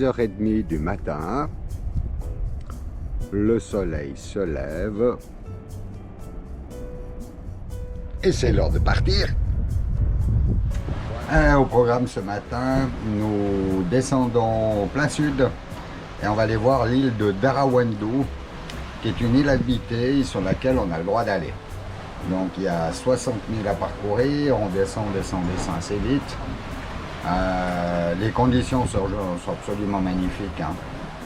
6h30 du matin. Le soleil se lève. Et c'est l'heure de partir. Au programme ce matin, nous descendons au plein sud et on va aller voir l'île de Dharawandhoo, qui est une île habitée sur laquelle on a le droit d'aller. Donc il y a 60 000 à parcourir, on descend assez vite. Les conditions sont absolument magnifiques, hein.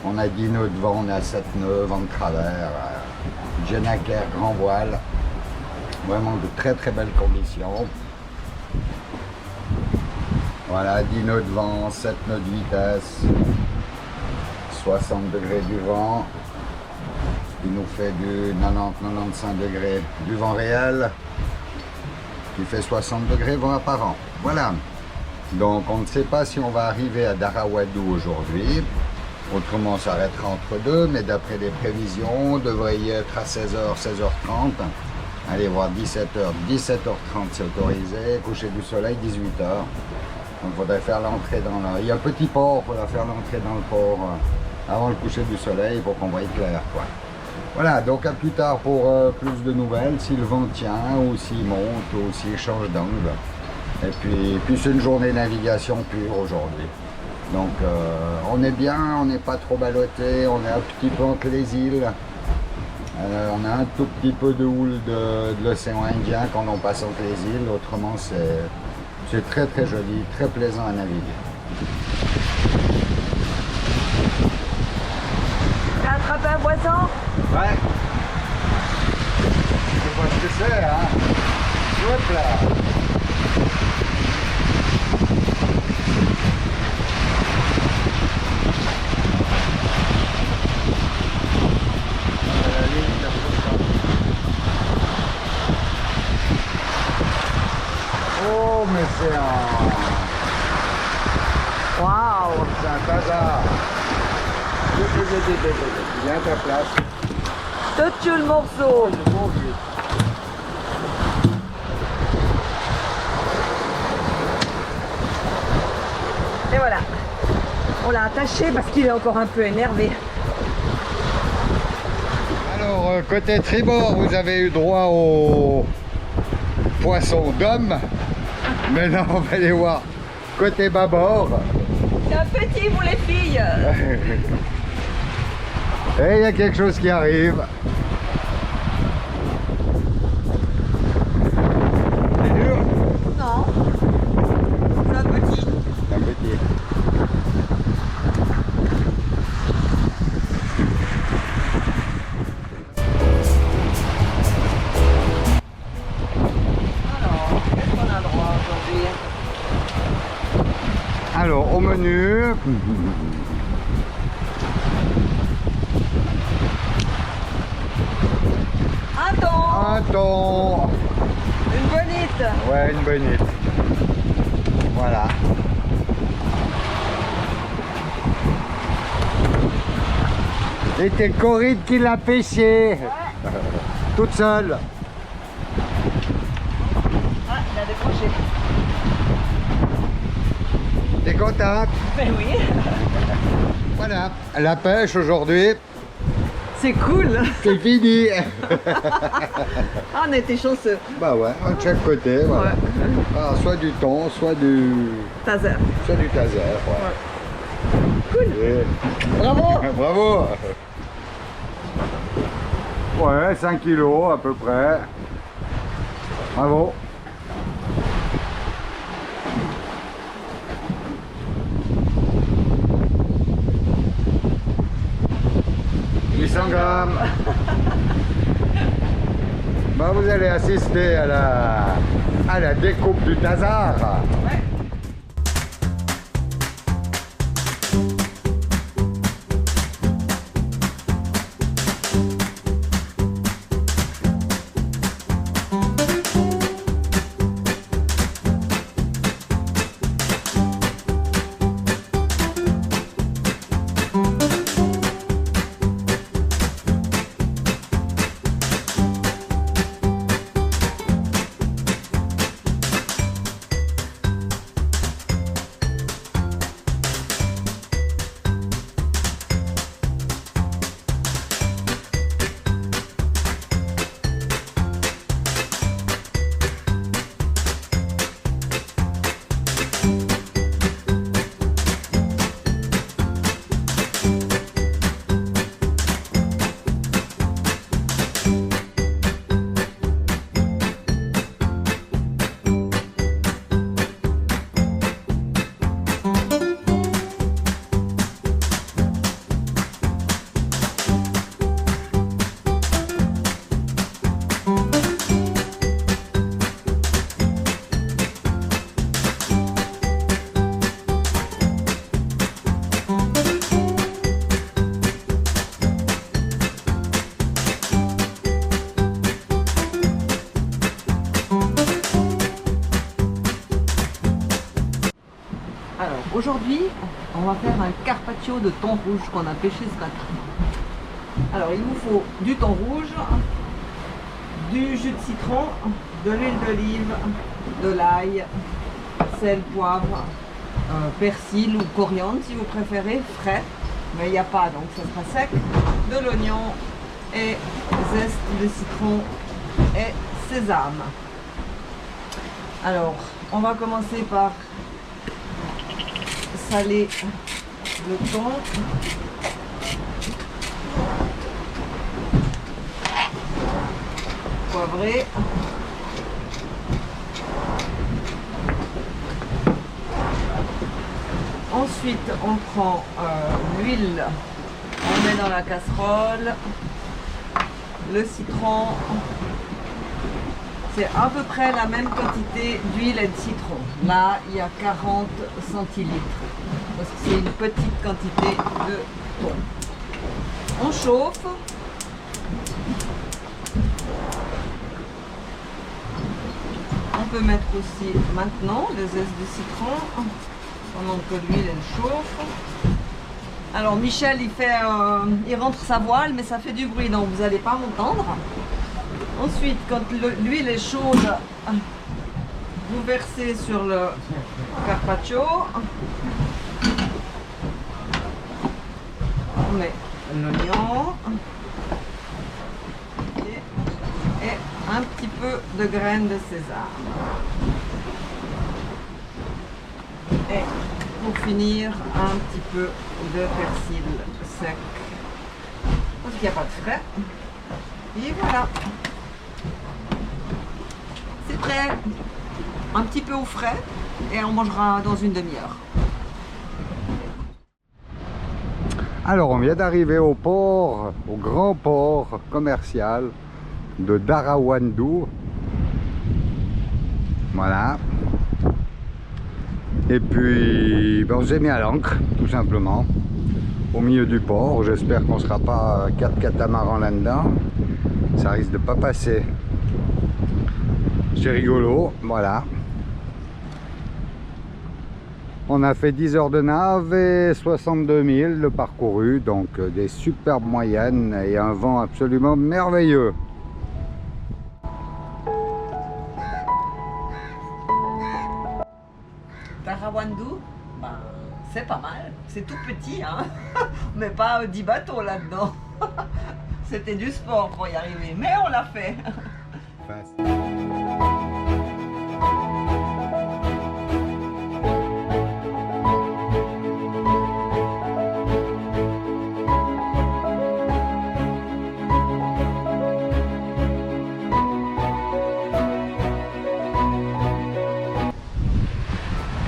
On a 10 nœuds de vent, on a 7 nœuds, vent de travers, Genaker, grand voile. Vraiment de très très belles conditions. Voilà, 10 nœuds de vent, 7 nœuds de vitesse, 60 degrés du vent, qui nous fait du 90-95 degrés du vent réel, qui fait 60 degrés vent apparent. Voilà, donc on ne sait pas si on va arriver à Dharawandhoo aujourd'hui, autrement on s'arrêtera entre deux, mais d'après les prévisions, on devrait y être à 16h, 16h30, allez voir 17h, 17h30 c'est autorisé, coucher du soleil 18h. Donc il faudrait faire l'entrée dans le... Il y a un petit port, il faudra faire l'entrée dans le port avant le coucher du soleil pour qu'on voie clair, quoi. Voilà, donc à plus tard pour plus de nouvelles, si le vent tient, ou s'il monte, ou s'il change d'angle. Et puis c'est une journée de navigation pure aujourd'hui. Donc on est bien, on n'est pas trop ballotté, on est un petit peu entre les îles. On a un tout petit peu de houle de l'océan Indien quand on passe entre les îles, autrement c'est très très joli, très plaisant à naviguer. T'as attrapé un poisson? Ouais. Je sais pas ce que c'est, hein. Hop là. Oh, mais c'est un... Waouh! C'est un tasard. Viens à ta place. Tout le morceau! Et voilà. On l'a attaché parce qu'il est encore un peu énervé. Alors, côté tribord, vous avez eu droit au poisson d'homme. Maintenant, on va aller voir côté bâbord. C'est un petit pour les filles. Et il y a quelque chose qui arrive. C'est dur? Non. C'est un petit. Un petit. Alors, qu'est-ce qu'on a droit aujourd'hui? Alors, au menu... Un thon. Un thon. Une bonite. Ouais, une bonite. Voilà. Et c'est Corinne qui l'a pêché. Ouais. Toute seule. Ah, il a décroché. T'es contente? Ben oui. Voilà. La pêche aujourd'hui, C'est cool. c'est fini. Ah, on était chanceux. Bah ouais, de chaque côté, voilà. Ouais. Ah, soit du thon, soit du Taser. taser. Ouais. Cool. Et- Bravo. Bravo. Ouais, 5 kilos à peu près. Bravo. Grammes. Bah, vous allez assister à la découpe du Tazar. Ouais. aujourd'hui, on va faire un carpaccio de thon rouge qu'on a pêché ce matin. Alors, il nous faut du thon rouge, du jus de citron, de l'huile d'olive, de l'ail, sel, poivre, persil ou coriandre si vous préférez, frais, mais il n'y a pas donc ça sera sec, de l'oignon et zeste de citron et sésame. Alors, on va commencer par saler le thon. Poivrer. Ensuite, on prend l'huile, on met dans la casserole, le citron. C'est à peu près la même quantité d'huile et de citron. Là, il y a 40 centilitres. Parce que c'est une petite quantité de thon. On chauffe. On peut mettre aussi maintenant le zeste de citron pendant que l'huile elle chauffe. Alors Michel il rentre sa voile mais ça fait du bruit donc vous n'allez pas m'entendre. Ensuite quand l'huile est chaude, vous versez sur le carpaccio. On met l'oignon et un petit peu de graines de sésame. Et pour finir, un petit peu de persil sec. Parce qu'il n'y a pas de frais. Et voilà. C'est prêt. Un petit peu au frais et on mangera dans une demi-heure. Alors on vient d'arriver au port, au grand port commercial de Dharawandou. Voilà. Et puis on s'est mis à l'ancre tout simplement au milieu du port. J'espère qu'on ne sera pas 4 catamarans là-dedans. Ça risque de pas passer. C'est rigolo, voilà. On a fait 10 heures de nave et 62 000 de parcouru, donc des superbes moyennes et un vent absolument merveilleux. Dharawandou, ben, c'est pas mal, c'est tout petit, hein. Mais pas 10 bateaux là-dedans. C'était du sport pour y arriver, mais on l'a fait.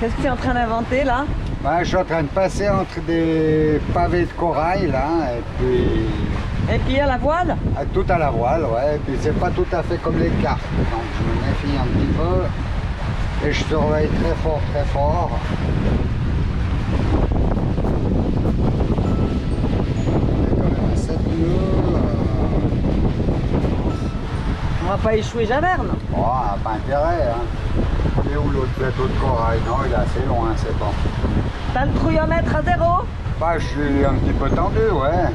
Qu'est-ce que tu es en train d'inventer là? Ben, je suis en train de passer entre des pavés de corail là, et puis à la voile? Tout à la voile, ouais. Et puis c'est pas tout à fait comme les cartes, donc je me méfie un petit peu et je surveille très fort, très fort. On est quand même à 7 nœuds. On va pas échouer Javerne. Oh, pas intérêt, hein. Et où l'autre plateau de corail? Non, il est assez loin, c'est bon. T'as le trouillomètre à 0? Bah, je suis un petit peu tendu, ouais.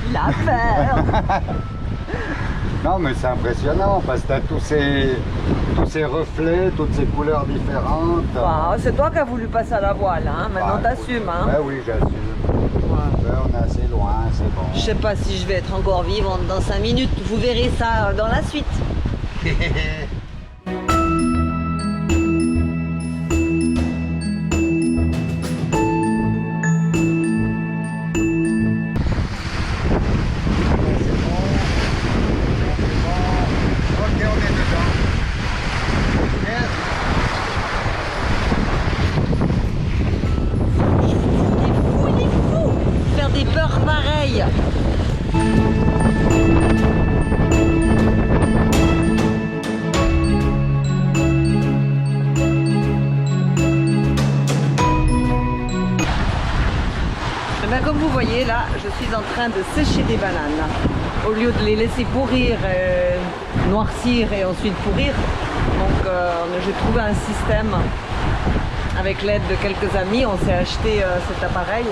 Il a peur. Non, mais c'est impressionnant parce que t'as tous ces reflets, toutes ces couleurs différentes. Bah, c'est toi qui as voulu passer à la voile, hein. Maintenant Bah, t'assumes, hein. Ben oui, j'assume. Ouais. Ben, on est assez loin, c'est bon. Je sais pas si je vais être encore vivante dans 5 minutes. Vous verrez ça dans la suite. Comme vous voyez là, je suis en train de sécher des bananes. Au lieu de les laisser pourrir, noircir et ensuite pourrir. Donc j'ai trouvé un système Avec l'aide de quelques amis, on s'est acheté cet appareil.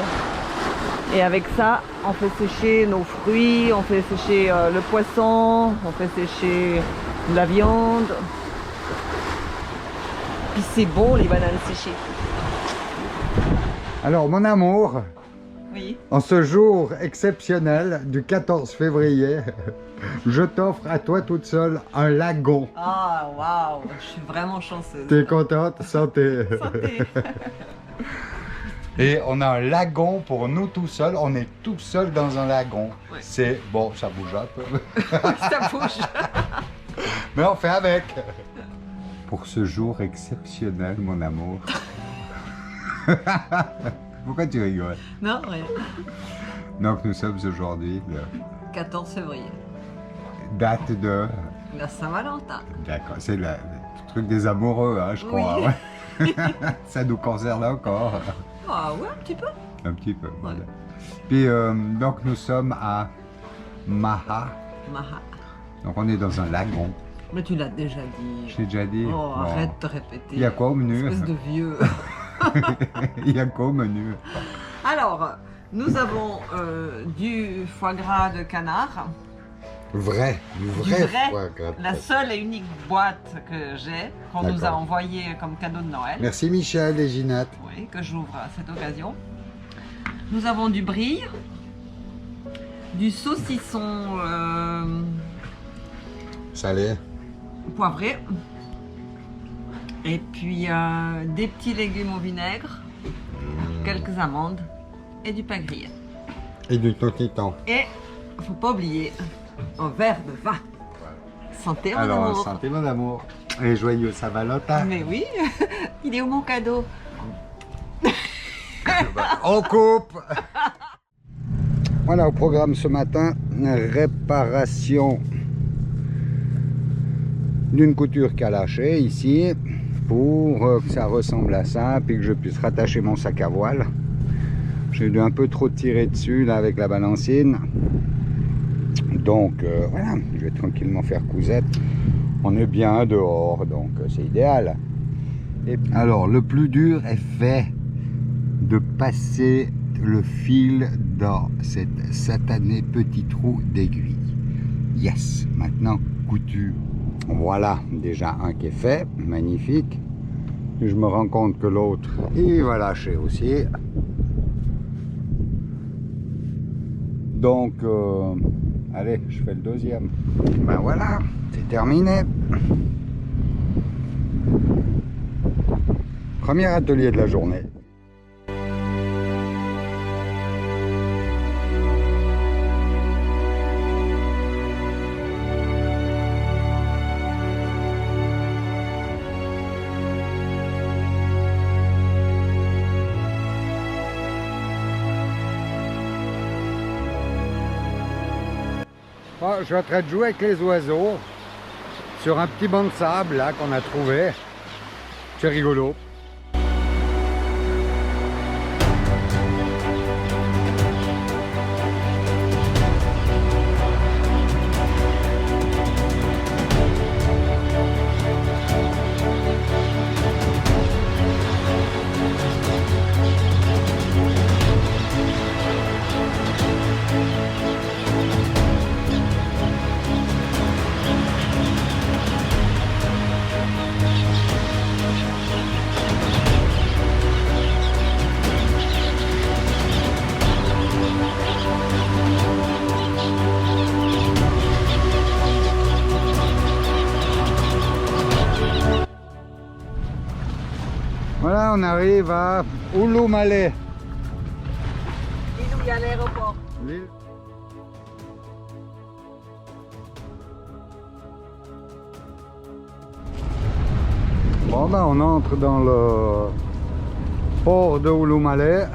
Et avec ça, on fait sécher nos fruits, on fait sécher le poisson, on fait sécher la viande. Puis c'est bon les bananes séchées. Alors mon amour, Oui. en ce jour exceptionnel du 14 février, je t'offre à toi toute seule un lagon. Ah waouh, je suis vraiment chanceuse. T'es contente? Santé. Santé. Et on a un lagon pour nous tout seuls. On est tout seul dans un lagon. Ouais. C'est bon, ça bouge un peu. Ça bouge. Mais on fait avec. Pour ce jour exceptionnel, mon amour. Pourquoi tu rigoles? Non, rien. Donc nous sommes aujourd'hui le 14 février. date de... La Saint-Valentin. D'accord, c'est le truc des amoureux, hein, je crois. Oui. Ouais. Ça nous concerne encore. Ah ouais, un petit peu. Un petit peu, voilà. Puis donc nous sommes à Maha. Maha. Donc on est dans un lagon. Mais tu l'as déjà dit. Je l'ai déjà dit. Oh, Bon. arrête de répéter. Il y a quoi au menu? Espèce de vieux. Il y a quoi au menu? Alors, nous avons du foie gras de canard. Vrai, du Du vrai, foie gras. la seule et unique boîte que j'ai, qu'on nous a D'accord. envoyée comme cadeau de Noël. Merci Michel et Ginette. Oui, que j'ouvre à cette occasion. Nous avons du brie, du saucisson Salé. poivré, et puis des petits légumes au vinaigre, quelques amandes et du pain grillé. Et du saucisson. Et, faut pas oublier, un verre de vin. Santé, mon Alors, amour. santé mon amour. Et joyeux Saint-Valentin. Mais oui, il est où mon cadeau? On coupe. Voilà, au programme ce matin, réparation d'une couture qui a lâché ici pour que ça ressemble à ça, puis que je puisse rattacher mon sac à voile. J'ai dû un peu trop tirer dessus là avec la balancine. Donc voilà, je vais tranquillement faire cousette. On est bien dehors, donc c'est idéal. Et alors, le plus dur est fait, de passer le fil dans cette satanée petit trou d'aiguille. Yes, maintenant couture. Voilà déjà un qui est fait, magnifique. Je me rends compte que l'autre, il va lâcher aussi. Donc, allez, je fais le deuxième. Ben voilà, c'est terminé. Premier atelier de la journée. Bon, je suis en train de jouer avec les oiseaux sur un petit banc de sable là qu'on a trouvé. C'est rigolo. Voilà, on arrive à Ouloumalé. Il y a l'aéroport. Bon ben on entre dans le port de Ouloumalé.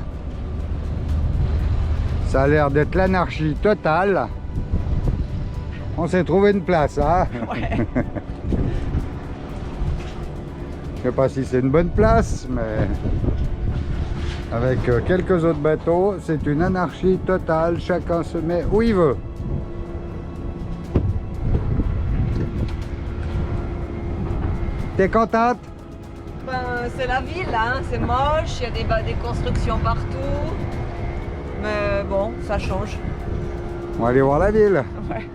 Ça a l'air d'être l'anarchie totale. On s'est trouvé une place, hein? Ouais. Je sais pas si c'est une bonne place, mais avec quelques autres bateaux, c'est une anarchie totale. Chacun se met où il veut. T'es contente? Ben c'est la ville, hein. C'est moche, il y a des constructions partout. Mais bon, ça change. On va aller voir la ville. Ouais.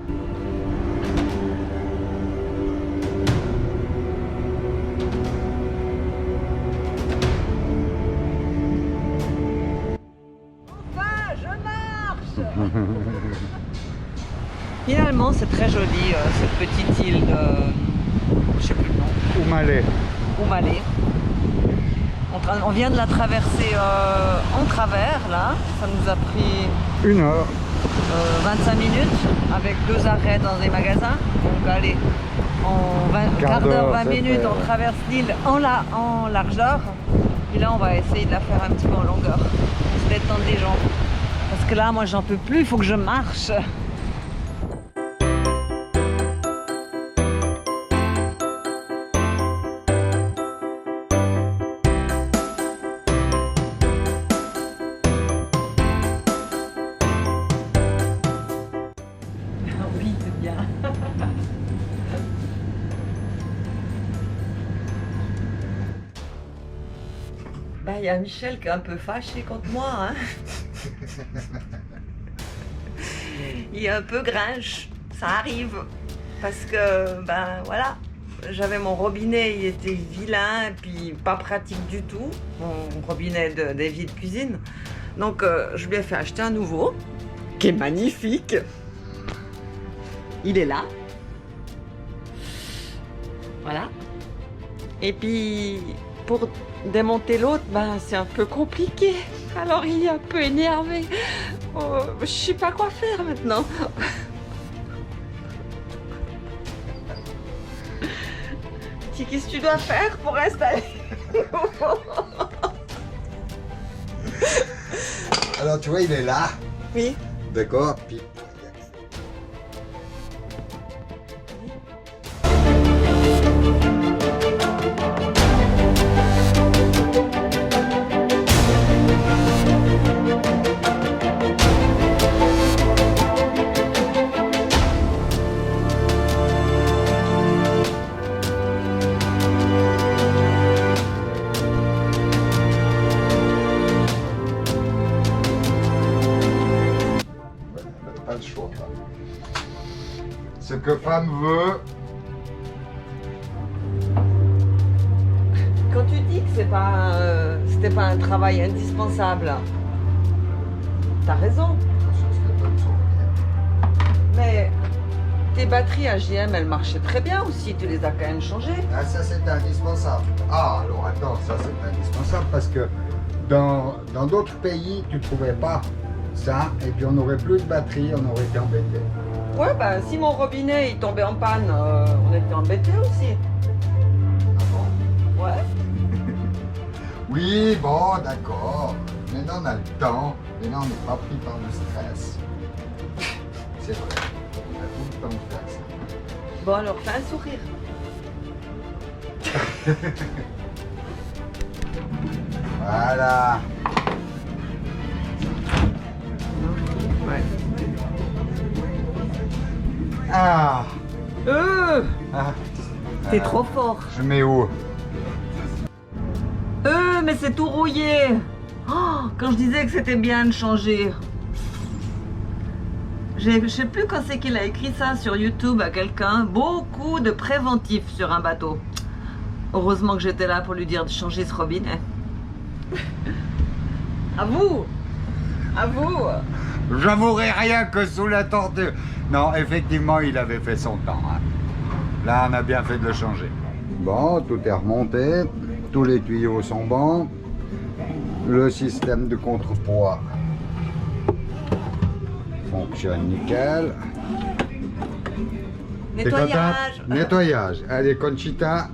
Enfin, je marche. Finalement, c'est très joli, cette petite île de... Je sais plus le nom. Oumalé. Oumalé. On vient de la traverser en travers, là. Ça nous a pris 1 heure. 25 minutes avec 2 arrêts dans des magasins. Donc allez, en quart d'heure, 20 minutes, on traverse l'île en largeur. Et là, on va essayer de la faire un petit peu en longueur. Se détendre les jambes. Parce que là, moi, j'en peux plus, il faut que je marche. Oui, c'est bien. Ben, il y a Michel qui est un peu fâché contre moi, hein. Il est un peu grinche, ça arrive. Parce que, ben voilà, j'avais mon robinet, il était vilain et puis pas pratique du tout. Mon robinet d'évier de cuisine. Donc, je lui ai fait acheter un nouveau, qui est magnifique. Il est là. Voilà. Et puis, pour démonter l'autre, ben, c'est un peu compliqué. Alors, il est un peu énervé. Oh, je sais pas quoi faire maintenant. Qu'est-ce que tu dois faire pour installer? Alors tu vois, il est là. Oui. D'accord. Puis... Pas le choix. Ce que femme veut. Quand tu dis que c'était pas un travail indispensable, t'as raison. Mais tes batteries AGM, elles marchaient très bien aussi. Tu les as quand même changées. Ah, ça c'est indispensable. Ah, alors attends, ça c'est indispensable parce que dans d'autres pays, tu trouvais pas ça et puis on n'aurait plus de batterie, on aurait été embêté. Ouais, bah si mon robinet il tombait en panne, on était embêtés aussi. Ah bon? Ouais. Oui, bon, d'accord. Maintenant on a le temps. Maintenant on n'est pas pris par le stress. C'est vrai. On a tout le temps de faire ça. Bon alors, fais un sourire. Voilà. Ouais. Ah. Ah. T'es trop fort. Je mets où? Mais c'est tout rouillé. Oh, quand je disais que c'était bien de changer. Je sais plus quand c'est qu'il a écrit ça sur YouTube à quelqu'un. Beaucoup de préventifs sur un bateau. Heureusement que j'étais là pour lui dire de changer ce robinet. À vous. À vous. J'avouerai rien que sous la torture. Non, effectivement, il avait fait son temps. Hein. Là, on a bien fait de le changer. Bon, tout est remonté. Tous les tuyaux sont bons. Le système de contrepoids fonctionne nickel. Nettoyage. Nettoyage. Allez, Conchita.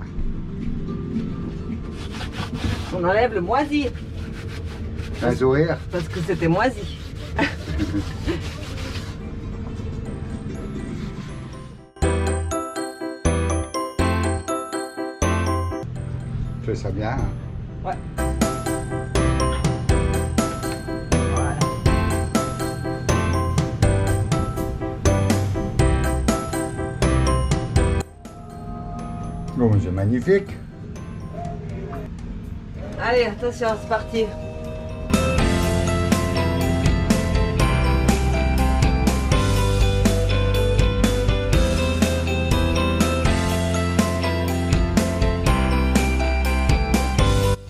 On enlève le moisi. Un sourire. Parce que c'était moisi. Fais ça bien. Ouais. Voilà. Bon, c'est magnifique. Allez, attention, c'est parti.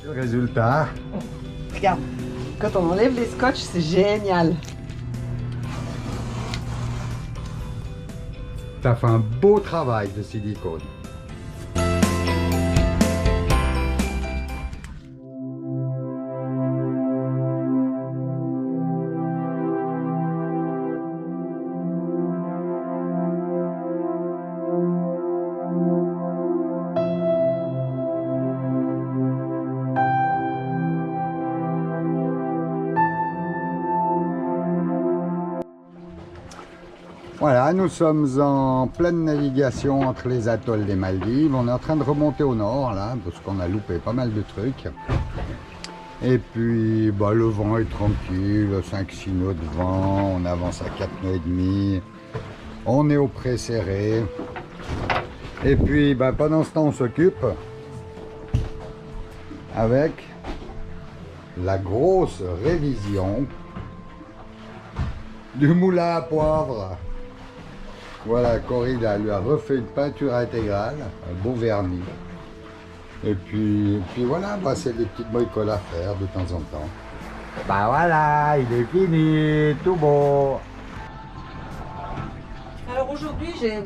Le résultat. Regarde, quand on enlève les scotch, c'est génial. T'as fait un beau travail de silicone. Voilà, nous sommes en pleine navigation entre les atolls des Maldives. On est en train de remonter au nord, là, parce qu'on a loupé pas mal de trucs. Et puis, bah, le vent est tranquille, 5-6 nœuds de vent, on avance à 4 nœuds et demi. On est au pré serré. Et puis, bah, pendant ce temps, on s'occupe avec la grosse révision du moulin à poivre. Voilà, Corinne lui a refait une peinture intégrale, un beau vernis. Et puis voilà, bah, c'est des petites bricoles à faire de temps en temps. Bah voilà, il est fini, tout beau. Alors aujourd'hui, j'ai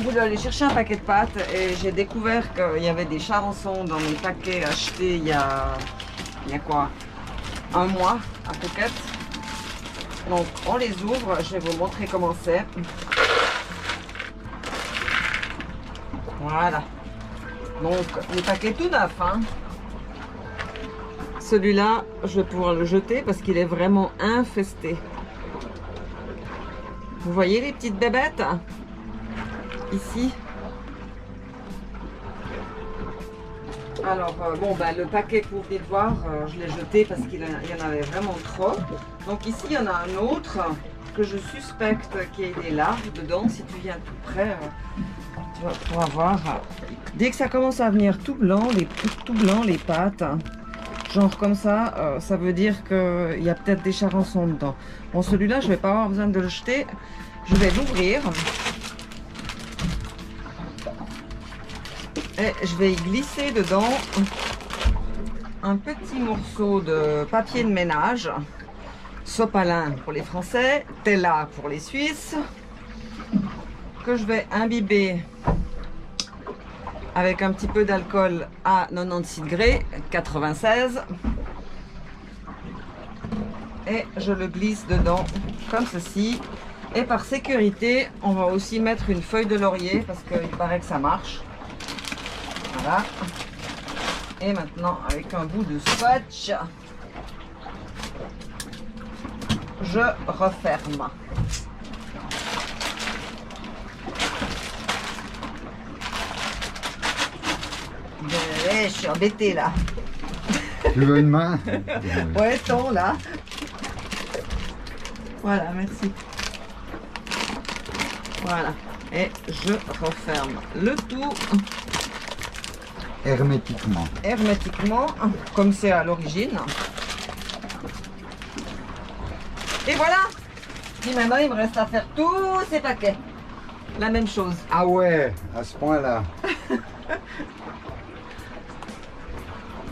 voulu aller chercher un paquet de pâtes et j'ai découvert qu'il y avait des charançons dans mes paquets achetés il y a quoi, un mois à Phuket. Donc on les ouvre, je vais vous montrer comment c'est. Voilà. Donc le paquet tout neuf. Hein. Celui-là, je vais pouvoir le jeter parce qu'il est vraiment infesté. Vous voyez les petites bébêtes ici. Alors bon, bah, le paquet que vous venez de voir, je l'ai jeté parce qu'il y en avait vraiment trop. Donc ici il y en a un autre que je suspecte qu'il y ait des larves dedans. Si tu viens tout près, tu vas pouvoir voir. Dès que ça commence à venir tout blanc, les pâtes, genre comme ça, ça veut dire qu'il y a peut-être des charançons dedans. Bon, celui-là, je vais pas avoir besoin de le jeter. Je vais l'ouvrir. Et je vais y glisser dedans un petit morceau de papier de ménage. Sopalin pour les Français, Tella pour les Suisses, que je vais imbiber avec un petit peu d'alcool à 96 degrés, 96. Et je le glisse dedans comme ceci. Et par sécurité, on va aussi mettre une feuille de laurier parce qu'il paraît que ça marche. Voilà. Et maintenant, avec un bout de scotch, je referme. Je suis embêtée là. Tu veux une main? Ouais, ton là. Voilà, merci. Voilà. Et je referme le tout. Hermétiquement. Hermétiquement, comme c'est à l'origine. Et voilà. Et maintenant, il me reste à faire tous ces paquets. La même chose. Ah ouais, à ce point-là.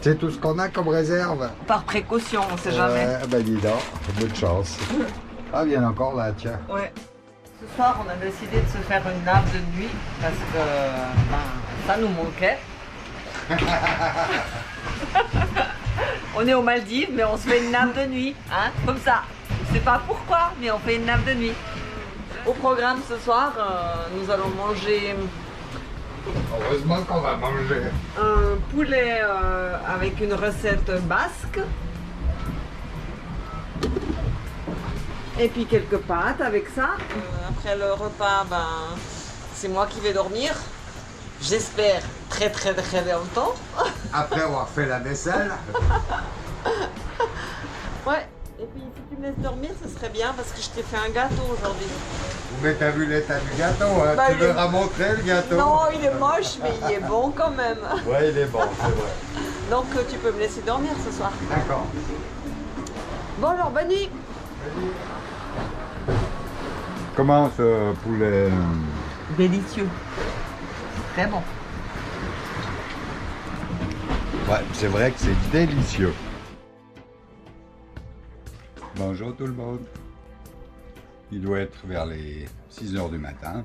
C'est tout ce qu'on a comme réserve. Par précaution, on sait jamais. Ben dis donc, bonne chance. Ah, viens encore là, tiens. Ouais. Ce soir, on a décidé de se faire une nappe de nuit parce que ça nous manquait. On est aux Maldives, mais on se fait une nappe de nuit, hein, comme ça. Je sais pas pourquoi, mais on fait une nappe de nuit. Au programme ce soir, nous allons manger Heureusement qu'on va manger. un poulet avec une recette basque. Et puis quelques pâtes avec ça. Après le repas, c'est moi qui vais dormir. J'espère très longtemps. Après avoir fait la vaisselle. Ouais. Et puis si tu me laisses dormir, ce serait bien parce que je t'ai fait un gâteau aujourd'hui. Mais t'as vu l'état du gâteau, hein? Bah, Tu il leur est- as montré le gâteau? Non, il est moche, mais il est bon quand même. Ouais, il est bon, c'est vrai. Donc tu peux me laisser dormir ce soir. D'accord. Bon alors, bonne nuit. Comment ce poulet? Délicieux. Très bon. Ouais, c'est vrai que c'est délicieux. Bonjour tout le monde. Il doit être vers les 6 h du matin.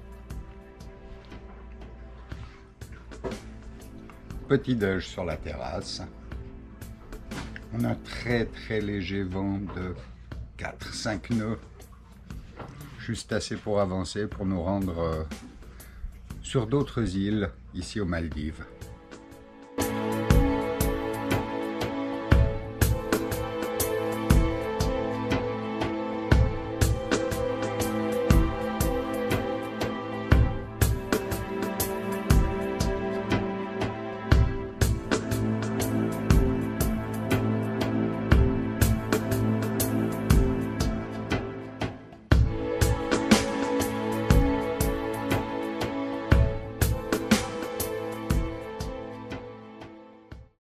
Petit déj sur la terrasse. On a un très léger vent de 4-5 nœuds. Juste assez pour avancer, pour nous rendre sur d'autres îles, ici aux Maldives.